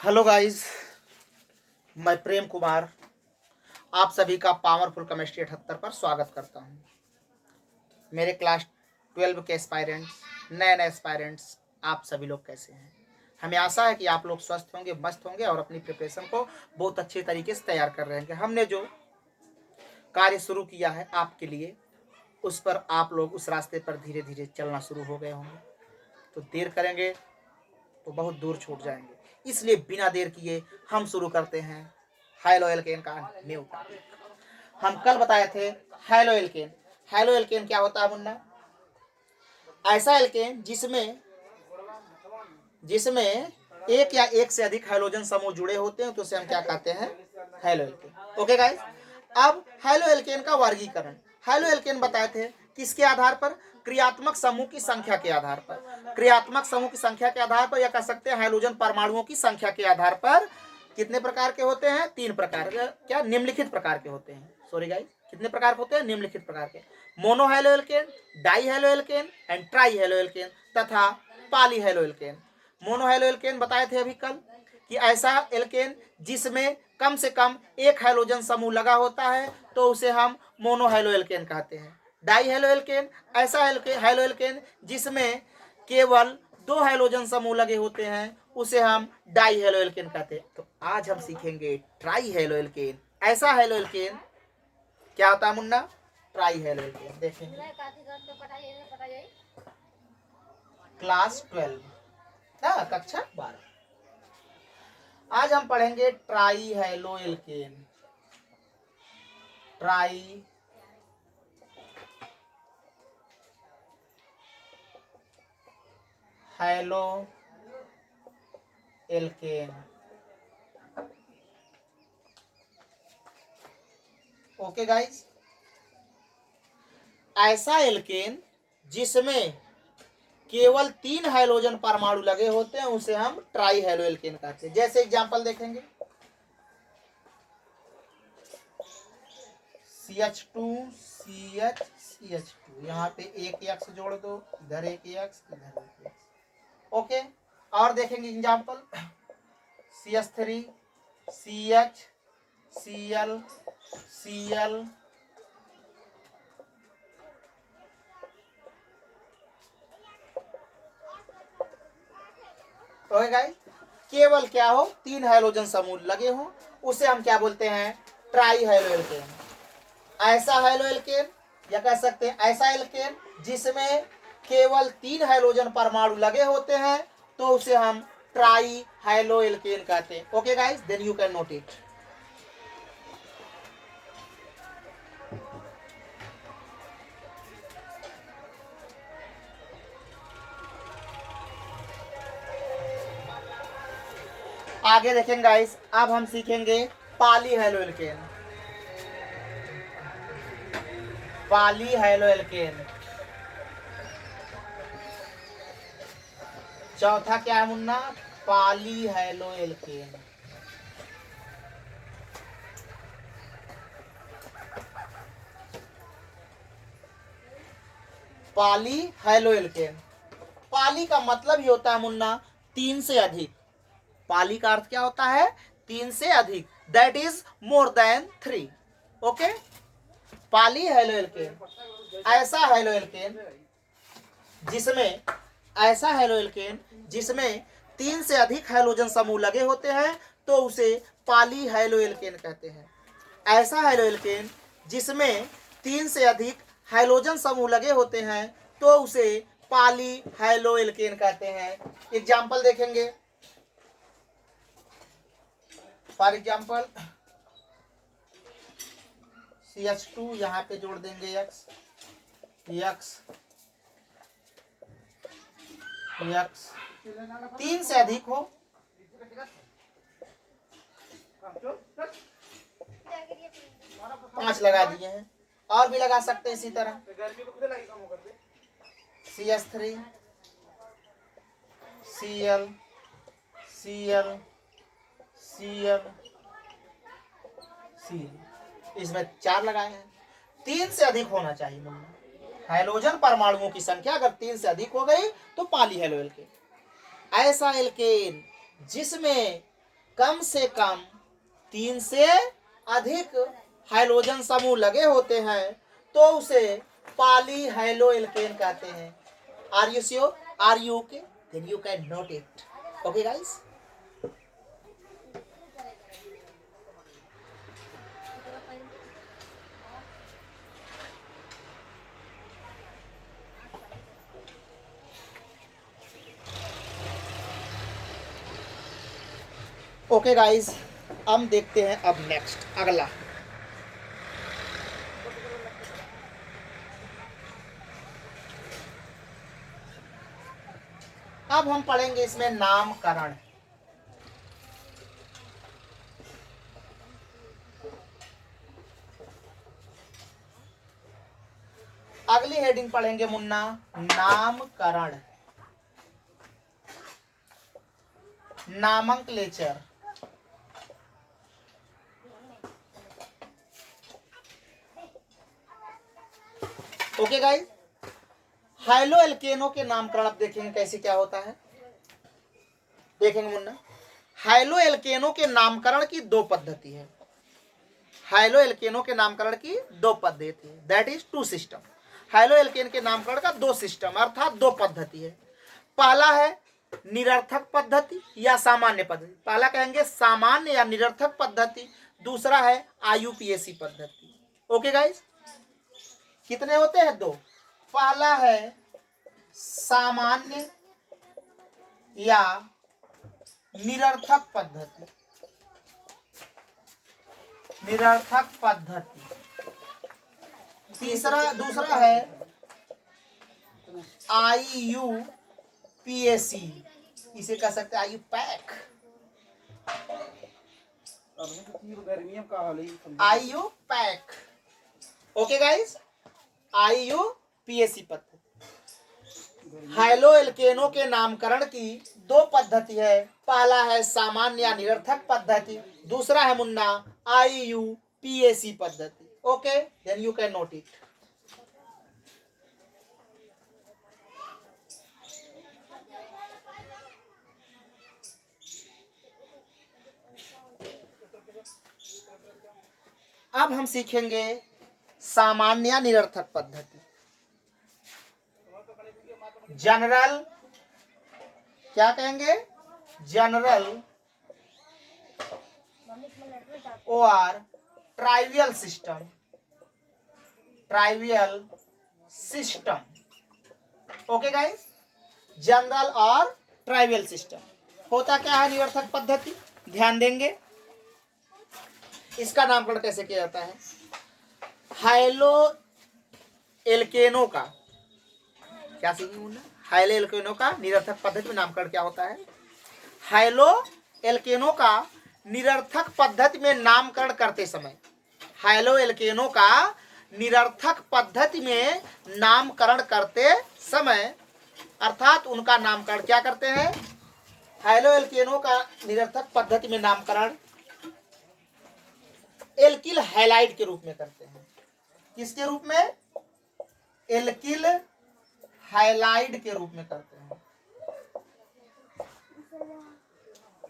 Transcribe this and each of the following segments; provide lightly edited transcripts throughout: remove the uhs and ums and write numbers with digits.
Hello guys, मैं प्रेम कुमार आप सभी का पावरफुल केमिस्ट्री 78 पर स्वागत करता हूं। मेरे क्लास 12 के एस्पायरेंट्स, नए नए एस्पायरेंट्स, आप सभी लोग कैसे हैं? हमें आशा है कि आप लोग स्वस्थ होंगे, मस्त होंगे और अपनी प्रिपरेशन को बहुत अच्छे तरीके से तैयार कर रहे हैं। हमने जो कार्य शुरू किया है आपके लिए, उस पर आप लोग उस रास्ते पर धीरे धीरे चलना शुरू हो गए होंगे। तो देर करेंगे तो बहुत दूर छूट जाएंगे, इसलिए बिना देर किए हम शुरू करते हैं हाइलो एल्केन का न्यू टॉपिक। हम कल बताए थे हाइलो एल्केन। हाइलो एल्केन क्या होता है मुन्ना? ऐसा एल्केन जिसमें एक या एक से अधिक हाइड्रोजन समूह जुड़े होते हैं, तो उसे हम क्या कहते हैं? High-low alkene. ओके गाइस, अब हाइलो एल्केन का वर्गीकरण। हाइलो एल्केन बताए थे किसके आधार पर? क्रियात्मक समूह की संख्या के आधार पर। क्रियात्मक समूह की संख्या के आधार पर, या कह सकते हैं हाइड्रोजन परमाणुओं की संख्या के आधार पर। कितने प्रकार के होते हैं? 3 प्रकार के, क्या निम्नलिखित प्रकार के होते हैं। सॉरी गाइस, कितने प्रकार के होते हैं? निम्नलिखित प्रकार के: mono halo alkane, di halo alkane and tri high-low alkane तथा poly high-low alkane. Mono halo alkane बताए थे अभी कल कि ऐसा एल्केन जिसमें कम से कम एक हाइड्रोजन समूह लगा होता है, तो उसे हम मोनो हाइलो एल्केन कहते हैं। डाई हाइलो एल्केन ऐसा हाइलो एल्केन जिसमें केवल 2 हाइड्रोजन समूह लगे होते हैं, उसे हम डाई हाइलो एल्केन कहते हैं। तो आज हम सीखेंगे ट्राई हाइलो एल्केन। ऐसा हाइलो एल्केन क्या होता है मुन्ना? ट्राई हाइलो एल्केन देखेंगे क्लास 12 ना, कक्षा 12। आज हम पढ़ेंगे try high-low alkene. Try high-low alkene. Okay guys, ऐसा एल्केन जिसमें केवल 3 हाइड्रोजन परमाणु लगे होते हैं, उसे हम ट्राई हाइलो एल्केन कहते हैं। जैसे एग्जांपल देखेंगे, CH2 CH CH2, यहाँ पे एक एक्स जोड़ दो, इधर एक एक्स, इधर एक एक्स। ओके, और देखेंगे example, CH3 CH Cl Cl। Okay guys, केवल क्या हो? 3 हाइड्रोजन समूह लगे हो, उसे हम क्या बोलते हैं? Try high-low alkene. ऐसा हाइलो एल्केन, या कह सकते हैं ऐसा एल्केन जिसमें केवल 3 हाइड्रोजन परमाणु लगे होते हैं, तो उसे हम ट्राई हाइलो एल्केन कहते हैं। Okay guys, then you can note it. आगे देखेंगे गाइस, अब हम सीखेंगे poly high-low alkene. Poly high-low alkene. चौथा क्या है मुन्ना? Poly high-low alkene. Poly high-low alkene. Poly का मतलब ही होता है मुन्ना 3 से अधिक। पॉली का अर्थ क्या होता है? 3 से अधिक, that is more than 3। Okay, poly high-low alkene ऐसा हाइलो एल्केन जिसमें ऐसा हाइलो एल्केन जिसमें 3 से अधिक हाइड्रोजन समूह लगे होते हैं, तो उसे पॉली हाइलो एल्केन कहते हैं। ऐसा हाइलो एल्केन जिसमें 3 से अधिक हाइड्रोजन समूह लगे होते हैं, तो उसे पॉली हाइलो एल्केन कहते हैं। एग्जाम्पल देखेंगे, फॉर एग्जाम्पल CH2, यहाँ पे जोड़ देंगे एक्स एक्स एक्स, 3 से अधिक हो, पांच लगा दिए हैं, और भी लगा सकते हैं इसी तरह। CH3 Cl Cl Cl Cl, इसमें 4 लगाए हैं। 3 से अधिक होना चाहिए मुन्ना। हाइड्रोजन परमाणुओं की संख्या अगर 3 से अधिक हो गई, तो पॉली हाइलो एल्केन। ऐसा एल्केन जिसमें कम से कम 3 से अधिक हाइड्रोजन समूह लगे होते हैं तो उसे पॉली हाइलो एल्केन कहते हैं। Are you sure? Are you okay? Then you can note it. Okay guys, okay guys, हम देखते हैं अब नेक्स्ट अगला। अब हम पढ़ेंगे इसमें नामकरण। अगली हेडिंग पढ़ेंगे मुन्ना, नामकरण, नामंक्लेचर। ओके गाइस, हाइलो एल्केनो के नामकरण अब देखेंगे कैसे क्या होता है। देखेंगे मुन्ना, हाइलो एल्केनो के नामकरण की 2 पद्धति है। हाइलो एल्केनो के नामकरण की 2 पद्धति है, दैट इज 2 सिस्टम। हाइलो एल्केन के नामकरण का 2 सिस्टम अर्थात 2 पद्धति है। पहला है निरर्थक पद्धति या सामान्य पद्धति। पहला कहेंगे सामान्य या निरर्थक पद्धति, दूसरा है IUPAC पद्धति। ओके गाइस, कितने होते हैं? 2। पहला है सामान्य या निरर्थक पद्धति, निरर्थक पद्धति। दूसरा है IUPAC, इसे कह सकते हैं IUPAC। IUPAC। Okay guys, IUPAC पद्धति। हाइलो एल्केनो के नामकरण की 2 पद्धति है। पहला है सामान्य या निरर्थक पद्धति, दूसरा है मुन्ना IUPAC पद्धति। Okay, then you can note it. अब हम सीखेंगे सामान्य या निरर्थक पद्धति। जनरल, क्या कहेंगे? जनरल और trivial system, trivial system. Okay guys, general और ट्राइवियल सिस्टम। होता क्या है निरर्थक पद्धति? ध्यान देंगे, इसका नामकरण कैसे किया जाता है। हाइलो एल्केनो का, क्या सीखेंगे? हाइलो एल्केनो का निरर्थक पद्धति में नामकरण क्या होता है। हाइलो एल्केनो का निरर्थक पद्धति में नामकरण करते समय, हाइलो एल्केनो का निरर्थक पद्धति में नामकरण करते समय अर्थात उनका नामकरण क्या करते हैं। हाइलो एल्केनो का निरर्थक पद्धति में नामकरण एल्किल हैलाइड के रूप में करते हैं। किसके रूप में? एल्किल हैलाइड के रूप में करते हैं।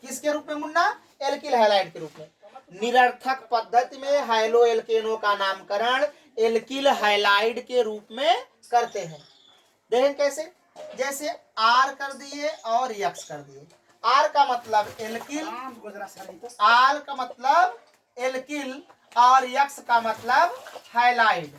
किसके रूप में मुन्ना? एल्किल हैलाइड के रूप में। निरर्थक पद्धति में हाइलो एल्केनो का नामकरण एल्किल हैलाइड के रूप में करते हैं। देखें कैसे, जैसे आर कर दिए और यक्स कर दिए। आर का मतलब एल्किल, आर का मतलब एल्किल और यक्स का मतलब हैलाइड।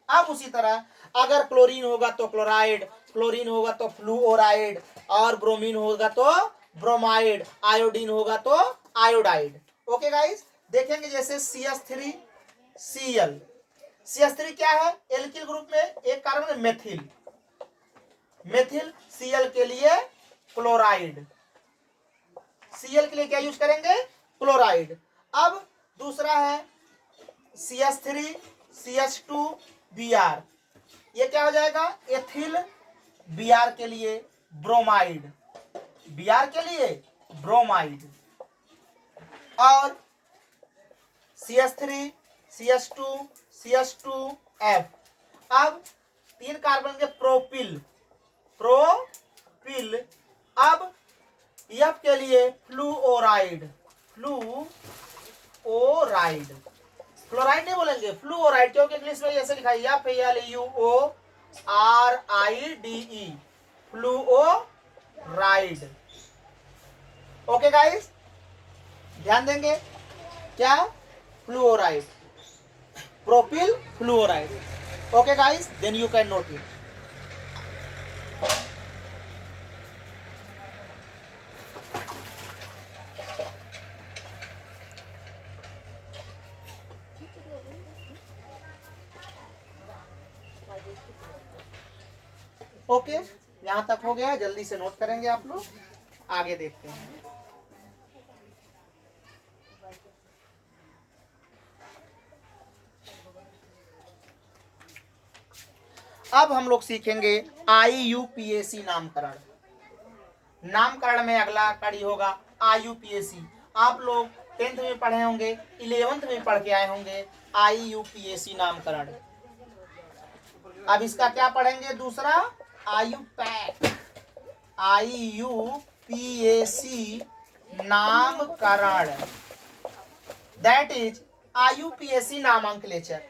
अब उसी तरह अगर क्लोरीन होगा तो क्लोराइड, क्लोरीन होगा तो फ्लूओराइड, और ब्रोमीन होगा तो ब्रोमाइड, आयोडीन होगा तो आयोडाइड। ओके गाइस, देखेंगे जैसे CH3Cl। CH3 क्या है? एल्किल ग्रुप में एक कार्बन है मेथिल, मेथिल। Cl के लिए क्लोराइड, Cl के लिए क्या यूज करेंगे? क्लोराइड। अब दूसरा है CH3CH2Br, ये क्या हो जाएगा? एथिल। Br के लिए ब्रोमाइड, Br के लिए ब्रोमाइड। और CH3CH2CH2F। अब 3 कार्बन के प्रोपिल, प्रोपिल। अब एफ के लिए फ्लूओराइड, फ्लूओराइड, फ्लोराइड नहीं बोलेंगे, फ्लूओराइड, क्योंकि इंग्लिश में ऐसे लिखा है FLUORIDE, फ्लूओराइड। ओके गाइस, ध्यान देंगे क्या, fluoride, propyl fluoride. Okay guys, then you can note it. Okay, यहां तक हो गया, जल्दी से नोट करेंगे आप लोग, आगे देखते हैं। अब हम लोग सीखेंगे IUPAC नामकरण। नामकरण में अगला कड़ी होगा IUPAC। आप लोग 10th में पढ़े होंगे, 11th में पढ़ के आए होंगे IUPAC नामकरण। अब इसका क्या पढ़ेंगे, दूसरा IUPAC, IUPAC नामकरण, दैट इज IUPAC नामांकलेचर।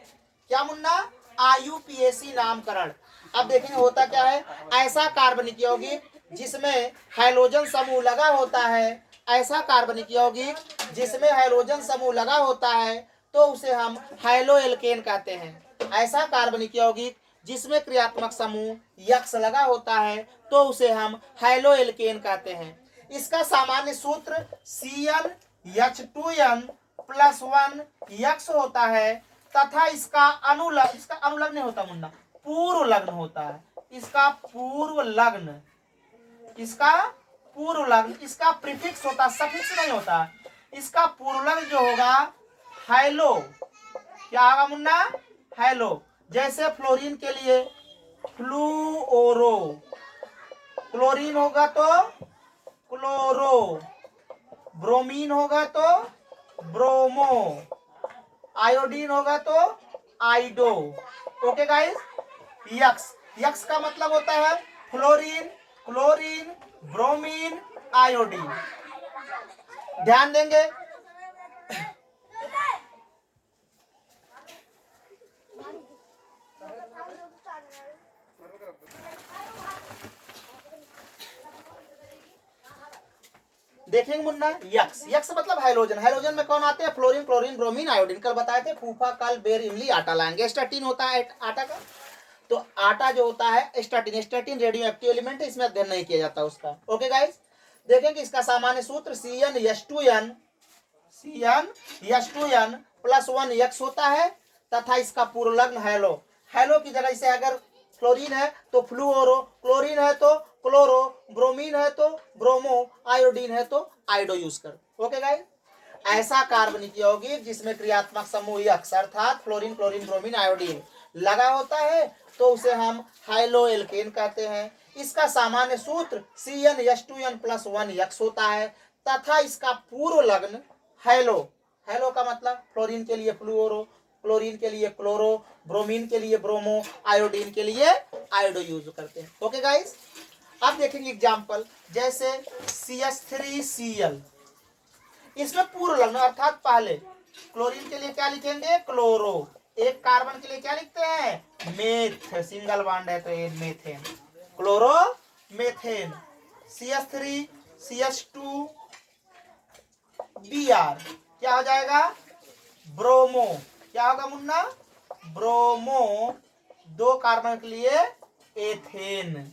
क्या मुन्ना, IUPAC नामकरण। अब देखेंगे होता क्या है, ऐसा कार्बनिक यौगिक जिसमें हाइड्रोजन समूह लगा होता है, ऐसा कार्बनिक यौगिक जिसमें हाइड्रोजन समूह लगा होता है तो उसे हम हाइलोएल्केन कहते हैं। ऐसा कार्बनिक यौगिक जिसमें क्रियात्मक समूह यक्स लगा होता है तो उसे हम हाइलोएल्केन कहते हैं। इसका सामान्य सूत्र CnH2n+1 यक्स होता है तथा इसका अनुलग्न नहीं होता मुन्ना, पूर्व लग्न होता है। इसका पूर्व लग्न, इसका प्रीफिक्स होता, सफिक्स नहीं होता। इसका पूर्व लग्न जो होगा हाइलो, क्या होगा मुन्ना, हाइलो। जैसे फ्लोरीन के लिए फ्लूओरो, क्लोरीन होगा तो क्लोरो, ब्रोमीन होगा तो ब्रोमो, आयोडीन होगा तो आइडो। ओके गाइस, यक्स का मतलब होता है फ्लोरीन, क्लोरीन, ब्रोमीन, आयोडीन। ध्यान देंगे। देखेंगे मुन्ना, यक्स मतलब हाइड्रोजन। हाइड्रोजन में कौन आते हैं, फ्लोरीन, क्लोरीन, ब्रोमीन, आयोडीन। कल बताए थे, फूफा, कल, बेर, इमली, आटा लाएंगे। स्टार्टिन होता है आटा का, तो आटा जो होता है स्टार्टिन रेडियो एक्टिव एलिमेंट है, इसमें अध्ययन नहीं किया जाता उसका। ओके गाइस, देखेंगे इसका सामान्य सूत्र CnH2n+1 यक्स होता है तथा इसका पूर्व लग्न हाइलो की जगह से अगर फ्लोरीन है तो फ्लूओरो, क्लोरीन है तो क्लोरो, ब्रोमीन है तो ब्रोमो, आयोडीन है तो आइडो यूज कर। ओके गाइस, ऐसा कार्बनिक यौगिक जिसमें क्रियात्मक समूह यक्स अर्थात फ्लोरीन, क्लोरीन, ब्रोमीन, आयोडीन लगा होता है तो उसे हम हाइलोएल्केन कहते हैं। इसका सामान्य सूत्र CnH2n+1 यक्स होता है तथा इसका पूर्व लग्न हाइलो का मतलब फ्लोरीन के लिए फ्लूओरो, क्लोरीन के लिए क्लोरो, ब्रोमीन के लिए ब्रोमो, आयोडीन के लिए आयोडो यूज करते हैं। ओके गाइस, अब देखेंगे एग्जांपल, जैसे CH3Cl, इसमें पूर्व लग्न अर्थात पहले क्लोरीन के लिए क्या लिखेंगे, क्लोरो। एक कार्बन के लिए क्या लिखते हैं, मेथ, सिंगल बॉन्ड है तो ये मेथेन, क्लोरो मेथेन। CH3CH2Br क्या हो जाएगा, ब्रोमो। क्या होगा मुन्ना, ब्रोमो। दो कार्बन के लिए एथेन,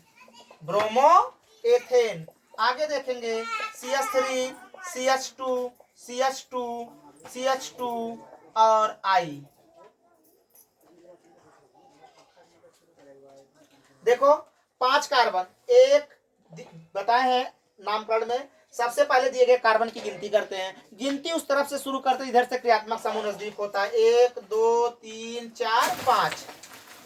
ब्रोमो एथेन। आगे देखेंगे CH3CH2CH2 और I। देखो 5 कार्बन, एक बताए हैं नामकरण में। सबसे पहले दिए गए कार्बन की गिनती करते हैं। गिनती उस तरफ से शुरू करते हैं इधर से क्रियात्मक समूह नजदीक होता है। 1 2 3 4 5।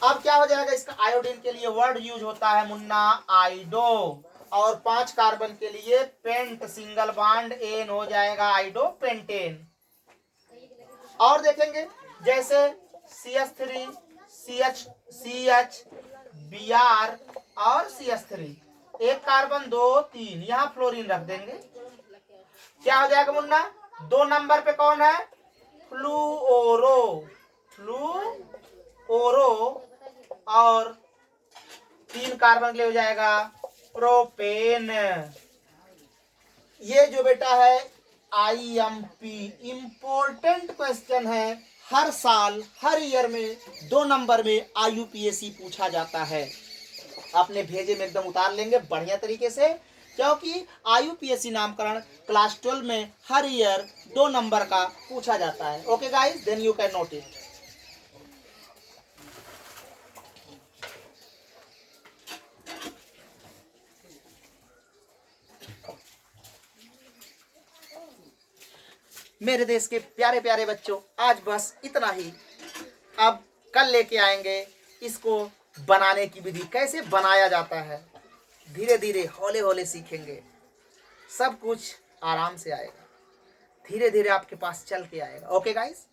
अब क्या हो जाएगा, इसका आयोडीन के लिए वर्ड यूज होता है मुन्ना, आइडो। और 5 कार्बन के लिए पेंट, सिंगल बॉन्ड एन हो जाएगा आइडो पेंटेन। और देखेंगे जैसे CH3 CH Br और CH3, एक कार्बन 2 3, यहाँ फ्लोरीन रख देंगे क्या हो जाएगा मुन्ना? 2 नंबर पे कौन है? फ्लूओरो, फ्लूओरो। और 3 कार्बन के लिए हो जाएगा प्रोपेन। ये जो बेटा है IMP इंपॉर्टेंट क्वेश्चन है, हर साल हर ईयर में 2 नंबर में IUPAC पूछा जाता है। अपने भेजे में एकदम उतार लेंगे बढ़िया तरीके से, क्योंकि IUPAC नामकरण क्लास 12 में हर ईयर 2 नंबर का पूछा जाता है। Okay guys, then you can note it. मेरे देश के प्यारे प्यारे बच्चों, आज बस इतना ही। अब कल लेके आएंगे इसको बनाने की विधि, कैसे बनाया जाता है। धीरे धीरे हौले हौले सीखेंगे, सब कुछ आराम से आएगा, धीरे धीरे आपके पास चल के आएगा। ओके गाइस,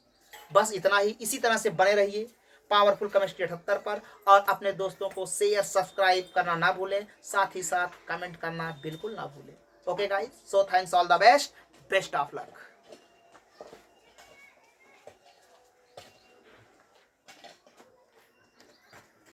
बस इतना ही। इसी तरह से बने रहिए पावरफुल केमिस्ट्री 78 पर, और अपने दोस्तों को शेयर सब्सक्राइब करना ना भूलें, साथ ही साथ कमेंट करना बिल्कुल ना भूलें। Okay guys, so thanks, all the best, best of luck.